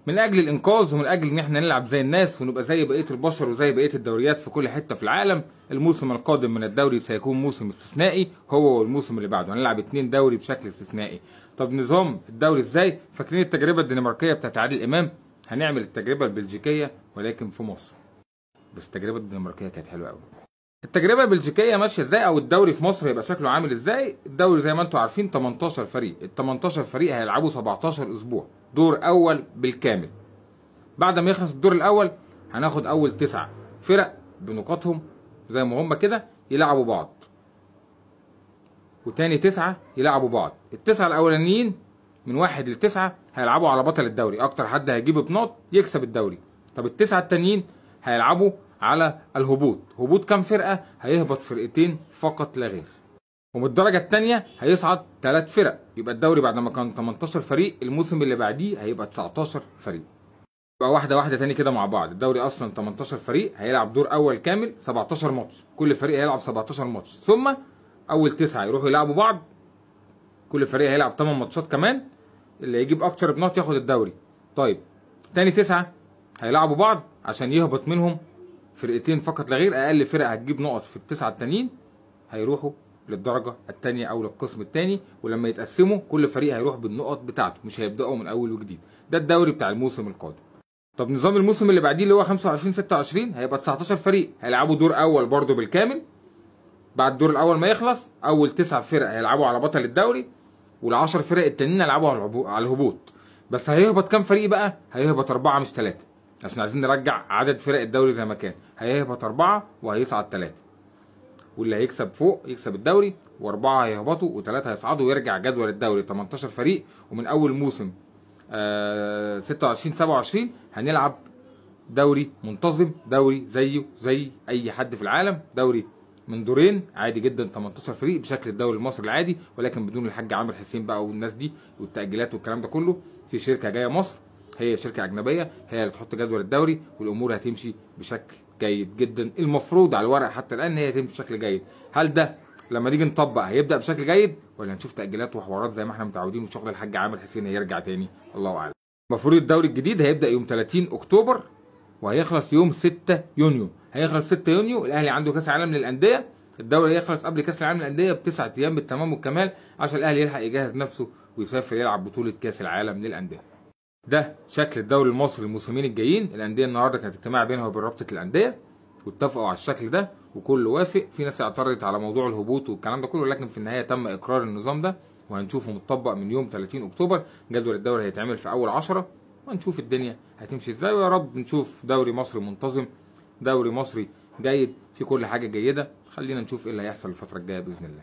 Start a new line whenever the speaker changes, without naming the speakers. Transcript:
من اجل الانقاذ ومن اجل ان احنا نلعب زي الناس ونبقى زي بقيه البشر وزي بقيه الدوريات في كل حته في العالم. الموسم القادم من الدوري سيكون موسم استثنائي، هو والموسم اللي بعده هنلعب 2 دوري بشكل استثنائي. طب نظام الدوري ازاي؟ فاكرين التجربه الدنماركيه بتاعت عادل امام؟ هنعمل التجربه البلجيكيه ولكن في مصر. بس التجربه الدنماركيه كانت حلوه قوي. التجربه البلجيكيه ماشيه ازاي، او الدوري في مصر هيبقى شكله عامل ازاي؟ الدوري زي ما انتم عارفين 18 فريق، ال 18 فريق هيلعبوا 17 اسبوع، دور اول بالكامل. بعد ما يخلص الدور الاول هناخد اول 9 فرق بنقاطهم زي ما هم كده يلعبوا بعض، وتاني 9 يلعبوا بعض. ال9 الاولانيين من 1 ل9 هيلعبوا على بطل الدوري، اكتر حد هيجيب بنقط يكسب الدوري. طب ال9 التانيين هيلعبوا على الهبوط. هبوط كام فرقه؟ هيهبط فرقتين فقط لا غير. ومن الدرجه الثانيه هيصعد 3 فرق، يبقى الدوري بعد ما كان 18 فريق الموسم اللي بعديه هيبقى 19 فريق. يبقى واحده واحده تاني كده مع بعض. الدوري اصلا 18 فريق، هيلعب دور اول كامل 17 ماتش، كل فريق هيلعب 17 ماتش، ثم اول 9 يروحوا يلعبوا بعض، كل فريق هيلعب 8 ماتشات كمان، اللي يجيب اكتر بنقط ياخد الدوري. طيب تاني 9 هيلعبوا بعض عشان يهبط منهم فرقتين فقط لا غير، اقل فرقه هتجيب نقط في ال9 التانيين هيروحوا للدرجه الثانيه او للقسم الثاني، ولما يتقسموا كل فريق هيروح بالنقط بتاعته، مش هيبداوا من اول وجديد. ده الدوري بتاع الموسم القادم. طب نظام الموسم اللي بعديه اللي هو 25 26 هيبقى 19 فريق، هيلعبوا دور اول برضه بالكامل. بعد الدور الاول ما يخلص اول 9 فرق هيلعبوا على بطل الدوري، وال10 فرق التانيين هيلعبوا على الهبوط. بس هيهبط كام فريق بقى؟ هيهبط 4 مش 3، عشان عايزين نرجع عدد فرق الدوري زي ما كان. هيهبط 4 وهيصعد 3، واللي هيكسب فوق يكسب الدوري، و4 هيهبطوا و3 هيصعدوا، ويرجع جدول الدوري 18 فريق. ومن اول موسم 26 27 هنلعب دوري منتظم، دوري زيه زي اي حد في العالم، دوري من دورين عادي جدا 18 فريق بشكل الدوري المصري العادي، ولكن بدون الحاج عامر حسين بقى والناس دي والتأجيلات والكلام ده كله. في شركه جايه مصر، هي شركه اجنبيه، هي اللي تحط جدول الدوري، والامور هتمشي بشكل جيد جدا. المفروض على الورق حتى الان هي تمشي بشكل جيد. هل ده لما نيجي نطبق هيبدا بشكل جيد، ولا هنشوف تأجيلات وحوارات زي ما احنا متعودين وشغل الحاج عامر حسين هيرجع تاني؟ الله اعلم. المفروض الدوري الجديد هيبدا يوم 30 اكتوبر وهيخلص يوم 6 يونيو. هيخلص 6 يونيو، الاهلي عنده كاس عالم للانديه، الدوري هيخلص قبل كاس العالم للانديه ب9 ايام بالتمام والكمال، عشان الاهلي يلحق يجهز نفسه ويسافر يلعب بطوله كاس العالم للانديه. ده شكل الدوري المصري الموسمين الجايين. الانديه النهارده كانت اجتماع بينها وبين رابطه الانديه واتفقوا على الشكل ده وكله وافق. في ناس اعترضت على موضوع الهبوط والكلام ده كله، لكن في النهايه تم اقرار النظام ده وهنشوفه متطبق من يوم 30 اكتوبر. جدول الدوري هيتعمل في اول 10 وهنشوف الدنيا هتمشي ازاي، ويا رب نشوف دوري مصري منتظم، دوري مصري جيد في كل حاجه جيده. خلينا نشوف ايه اللي هيحصل الفتره الجايه باذن الله.